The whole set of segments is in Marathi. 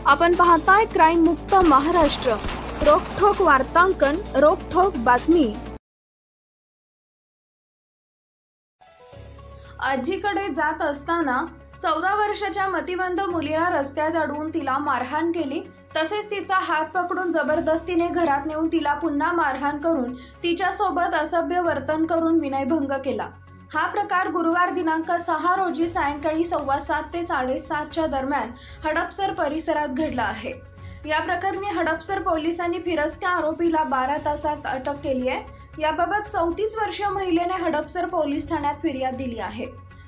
आपण पाहताय क्राईम मुक्त महाराष्ट्र, रोखठोक वार्तांकन, रोखठोक बातमी। आजीकडे जात असताना 14 वर्षाच्या मतिमंद मुलीला रस्त्यात अडवून तिला मारहाण केली। तसेच तिचा हात पकडून जबरदस्तीने घरात नेऊन तिला पुन्हा मारहाण करून तिच्यासोबत असभ्य वर्तन करून विनयभंग केला। हा प्रकार गुरुवार दिनांक 6 रोजी सायंकाळी 7:15 ते 7:30च्या दरम्यान हडपसर परिसरात घडला आहे। या प्रकरणी हडपसर पोलिसांनी फिरस्त्या आरोपीला 12 तासात अटक केली आहे। याबाबत 34 वर्षीय महिलेने हडपसर पोलीस ठाण्यात फिर्याद दिली आहे।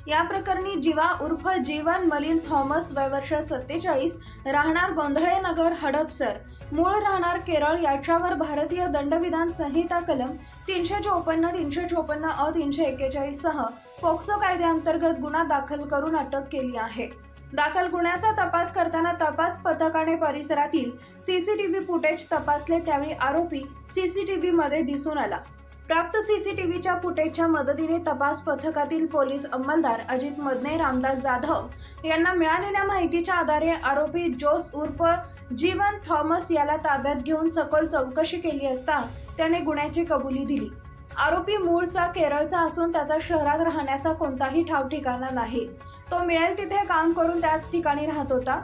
या प्रकरणी जीवा उर्फ जीवन मलिन थॉमस, वय वर्ष 47, राहणार गोंधळे नगर हडपसर, मूळ राहणार केरळ, याच्यावर भारतीय दंडविधान संहिता कलम 354, 354 अ, 341 सह पोक्सो कायद्याअंतर्गत गुन्हा दाखल करून अटक केली आहे। दाखल गुन्ह्याचा तपास करताना तपास पथकाने परिसरातील सीसीटीव्ही फुटेज तपासले, त्यावेळी आरोपी सीसीटीव्ही मध्ये दिसून आला। प्राप्त सीसीटीव्हीच्या फुटेजच्या मदतीने तपास पथकातील पोलीस अंमलदार अजित मदने, रामदास जाधव यांना मिळालेल्या माहितीच्या आधारे आरोपी जोस उर्फ जीवन थॉमस याला ताब्यात घेऊन सखोल चौकशी केली असता त्याने गुन्ह्याची कबुली दिली। आरोपी मूळचा केरळचा असून त्याचा शहरात राहण्याचा कोणताही ठाव ठिकाणा नाही। तो मिळेल तिथे काम करून त्याच ठिकाणी राहत होता।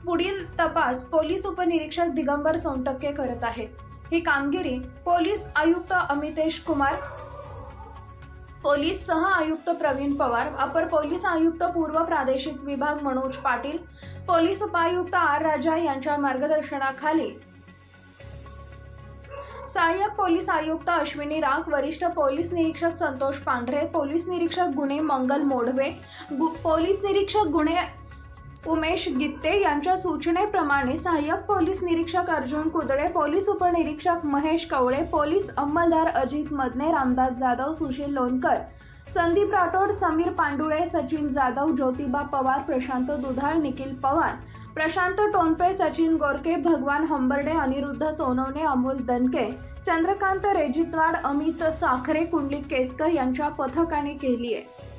पुढील तपास पोलीस उपनिरीक्षक दिगंबर सोनटक्के करत आहेत। ही कामगिरी पोलीस आयुक्त अमितेश कुमार, पोलीस सह आयुक्त प्रवीण पवार, अपर पोलीस आयुक्त पूर्व प्रादेशिक विभाग मनोज पाटील, पोलीस उपायुक्त आर राजा यांच्या मार्गदर्शनाखाली सहाय्यक पोलीस आयुक्त अश्विनी राख, वरिष्ठ पोलीस निरीक्षक संतोष पांढरे, पोलीस निरीक्षक गुन्हे मंगल मोढवे, पोलीस निरीक्षक गुन्हे उमेश गित्ते यांच्या सूचनेप्रमाणे सहाय्यक पोलीस निरीक्षक अर्जुन कुदळे, पोलीस उपनिरीक्षक महेश कवळे, पोलीस अंमलदार अजित मदने, रामदास जाधव, सुशील लोणकर, संदीप राठोड, समीर पांडुळे, सचिन जाधव, ज्योतिबा पवार, प्रशांत दुधाळ, निखिल पवार, प्रशांत टोनपे, सचिन गोरके, भगवान हंबर्डे, अनिरुद्ध सोनवणे, अमोल दनके, चंद्रकांत रेजितवाड, अमित साखरे, कुंडलिक केसकर यांच्या पथकाने केली आहे।